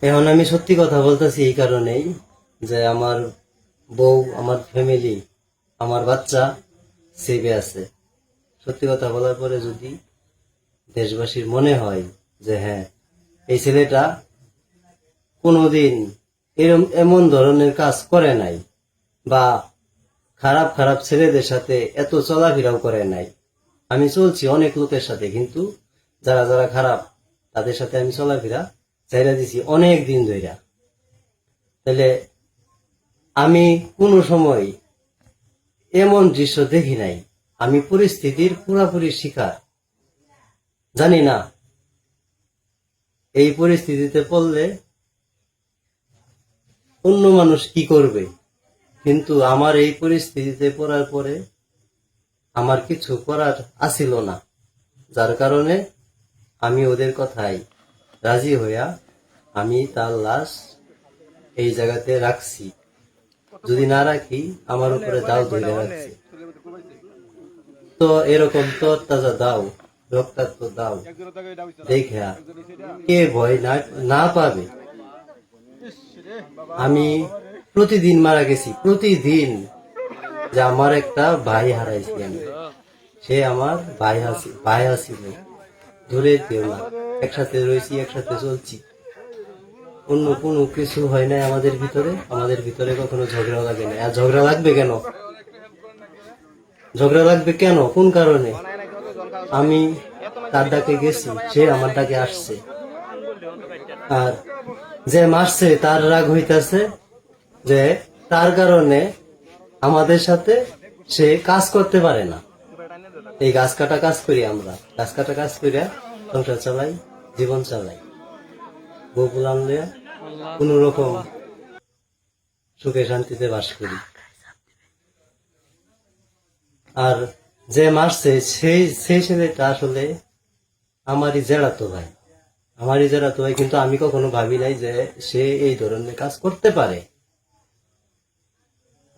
এখন আমি সত্যি কথা বলতেছি এই কারণেই যে আমার বউ, আমার ফ্যামিলি, আমার বাচ্চা সেভে আছে। সত্যি কথা বলার পরে যদি দেশবাসীর মনে হয় যে হ্যাঁ, এই ছেলেটা কোনোদিন এমন ধরনের কাজ করে নাই বা খারাপ খারাপ ছেলেদের সাথে এত চলাফেরাও করে নাই। আমি চলছি অনেক লোকের সাথে, কিন্তু যারা যারা খারাপ তাদের সাথে আমি চলাফেরা চাইরা দিছি অনেক দিন ধইরা। তাহলে আমি কোনো সময় এমন দৃশ্য দেখি নাই। আমি পরিস্থিতির পুরাপুরি শিকার। জানি না এই পরিস্থিতিতে পড়লে অন্য মানুষ কি করবে, কিন্তু আমার এই পরিস্থিতিতে পড়ার পরে আমার কিছু করার আসিল না, যার কারণে আমি ওদের কথায় রাজি হইয়া আমি তার লাশ এই জায়গাতে রাখছি। যদি না রাখি আমার উপরে দাও ধরে রাখছি। তো এরকম তো তাজা দাও, রক্তাক্ত দাও দেখা কে ভয় না পাবে। আমি প্রতিদিন মারা গেছি, প্রতিদিন। যে আমার একটা ভাই হারাইছি আমি, সে আমার ভাই আসিল, ধরে দেও না। একসাথে রয়েছি, একসাথে চলছি, অন্য কোনো কিছু হয় নাই আমাদের ভিতরে। আমাদের ভিতরে কখনো ঝগড়া লাগে না। আর ঝগড়া লাগবে কেন? ঝগড়া লাগবে কেন? কোন কারণে? আমি তার ডাকে গেছি, সে আমার ডাকে আসছে। আর যে মারছে তার রাগ হইতাছে যে তার কারণে আমাদের সাথে সে কাজ করতে পারে না। এই গাছ কাটা কাজ করি আমরা, গাছ কাটা কাজ করিয়া সংসার চালাই, জীবন চালাই, বউ পোলাম লইয়া কোন রকম সুখে শান্তিতে বাস করি। আর যে মারছে সেই ছেলেটা আসলে আমারই জেড়াতো ভাই, কিন্তু আমি কখনো ভাবি নাই যে সে এই ধরনের কাজ করতে পারে।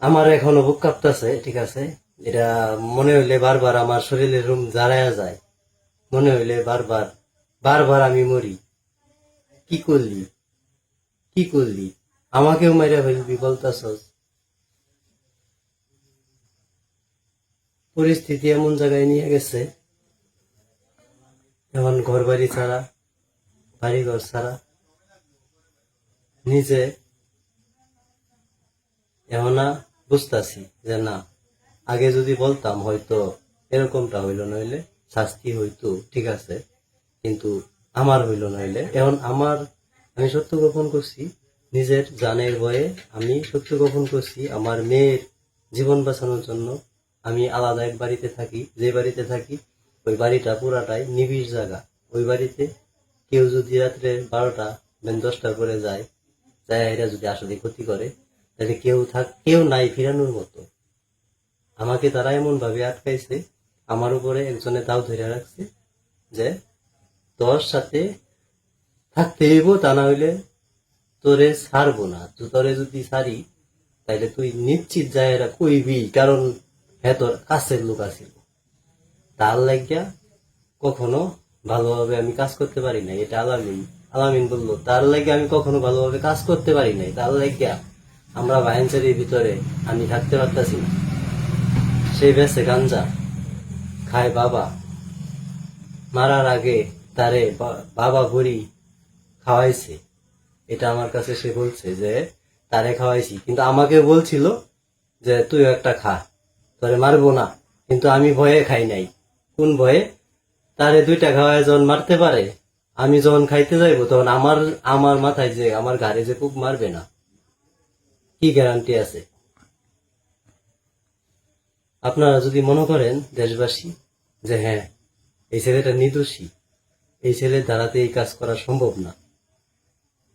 আমার এখনো বুক কাঁপতেছে, ঠিক আছে, এটা মনে হইলে বারবার আমার শরীরের রুম জ্বালায়া যায়। মনে হইলে বারবার বারবার আমি মরি। কি করলি আমাকেও মাইরা ফেলবি বলতাছস? পরিস্থিতি এমন জায়গায় নিয়ে গেছে, এখন ঘর বাড়ি ছাড়া, বাড়ি ঘর ছাড়া, নিজে এখন না বুঝতাছি যে না, আগে যদি বলতাম হয়তো এরকমটা হইল, নইলে শাস্তি হইতো, ঠিক আছে, কিন্তু আমার হইল নইলে। এখন আমি সত্য গোপন করছি, নিজের জানের ভয়ে আমি সত্য গোপন করছি। আমার মেয়ের জীবন বাঁচানোর জন্য আমি আলাদা এক বাড়িতে থাকি। যে বাড়িতে থাকি ওই বাড়িটা পুরাটাই নিবিড় জায়গা। ওই বাড়িতে কেউ যদি রাত্রে 12টা 10টার পরে যায়, এরা যদি আসলে ক্ষতি করে, তাহলে কেউ নাই ফিরানোর মতো। আমাকে তারা এমন ভাবে আটকাইছে, আমার উপরে একজনে তাও ধরে রাখছে যে তোর সাথে থাকতে হইব, তা না হইলে তোরে ছাড়বো না। তোরে যদি ছাড়ি তাইলে তুই নিশ্চিত যায় এরা কইবি, কারণ হ্যাঁ তোর কাছের লোক আছিল। তার লাগিয়া কখনো ভালোভাবে আমি কাজ করতে পারি নাই। এটা আলামিন বললো, তার লাগিয়া আমি কখনো ভালোভাবে কাজ করতে পারি নাই। তার লাগিয়া আমরা ভাইনচারির ভিতরে আমি থাকতে পারতাছি না। সে বেছে গাঞ্জা খায়, বাবা মারার আগে তারে বাবা ভরি খাওয়াইছে। এটা আমার কাছে সে বলছে যে তারে খাওয়াইছি, কিন্তু আমাকে বলছিল যে তুইও একটা খা, তোরে মারবো না, কিন্তু আমি ভয়ে খাই নাই। কোন ভয়ে? তারে 2টা খাওয়ায় যখন মারতে পারে, আমি যখন খাইতে যাইবো তখন আমার মাথায় যে আমার ঘাড়ে যে কুক মারবে না, কি গ্যারান্টি আছে? আপনারা যদি মনে করেন দেশবাসী যে হ্যাঁ এই ছেলেটা নির্দোষী, এই ছেলের দ্বারাতে এই কাজ করা সম্ভব না,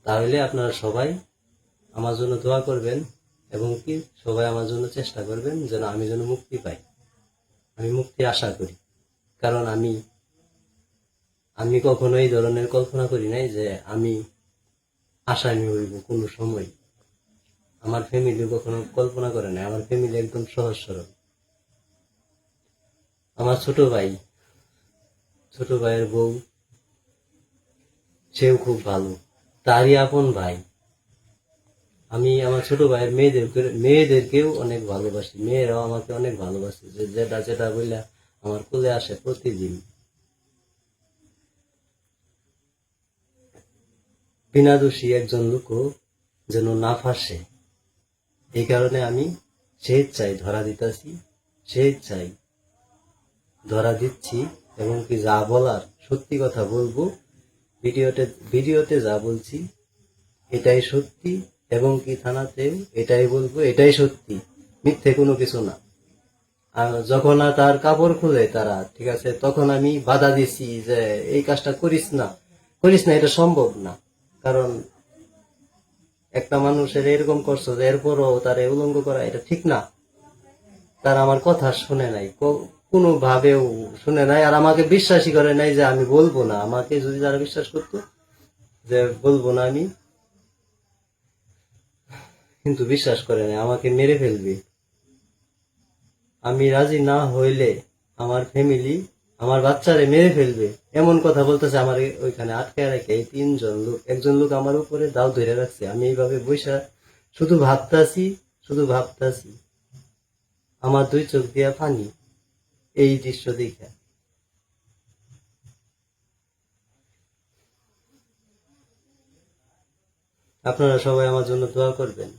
তাহলে আপনারা সবাই আমার জন্য দোয়া করবেন এবং কি সবাই আমার জন্য চেষ্টা করবেন যেন আমি যেন মুক্তি পাই। আমি মুক্তি আশা করি, কারণ আমি কখনো এই ধরনের কল্পনা করি নাই যে আমি আসামি হইব কোনো সময়। আমার ফ্যামিলি কখনো কল্পনা করে নাই। আমার ফ্যামিলি একদম সহজ সরল। আমার ছোট ভাই ছোট ভাইয়ের বউ, সেও খুব ভালো, তারই আপন ভাই। আমি আমার ছোট ভাইয়ের মেয়েদেরকেও অনেক ভালোবাসি, মেয়েরাও আমাকে অনেক ভালোবাসে, যে যেটা যেটা বললা আমার কোলে আসে প্রতিদিন। বিনা দোষী একজন লোকও যেন না ফাঁসে, এই কারণে আমি স্বেচ্ছায় ধরা দিতেছি, স্বেচ্ছায় ধরা দিচ্ছি, এবং কি যা বলার সত্যি কথা বলবো। ভিডিওতে ভিডিওতে যা বলছি এটাই সত্যি, এবং কি থানাতেও এটাই বলবো, এটাই সত্যি, মিথ্যে কোনো কিছু না। আর যখন তার কাপড় খুলে তারা, ঠিক আছে, তখন আমি বাধা দিছি যে এই কাজটা করিস না, করিস না, এটা সম্ভব না। কারণ একটা মানুষের এরকম করছো যে এরপরও তারা উলঙ্গ করা, এটা ঠিক না। তারা আমার কথা শুনে নাই, কোনো ভাবেও শুনে নাই, আর আমাকে বিশ্বাসই করে নাই যে আমি বলবো না। আমাকে যদি তারা বিশ্বাস করতো যে বলবো না আমি, কিন্তু বিশ্বাস করে নাই, আমাকে মেরে ফেলবে। আমি রাজি না হইলে আমার ফ্যামিলি আমার বাচ্চারে মেরে ফেলবে, এমন কথা বলতেছে। আমার ওইখানে আটকে রেখে এই তিনজন লোক, একজন লোক আমার উপরে দাও ধরে রাখছে। আমি এইভাবে বৈশা শুধু ভাবতাছি, শুধু ভাবতাছি, আমার দুই চোখ দিয়া পানি এই দৃশ্য দেখে। আপনারা সবাই আমার জন্য দোয়া করবেন।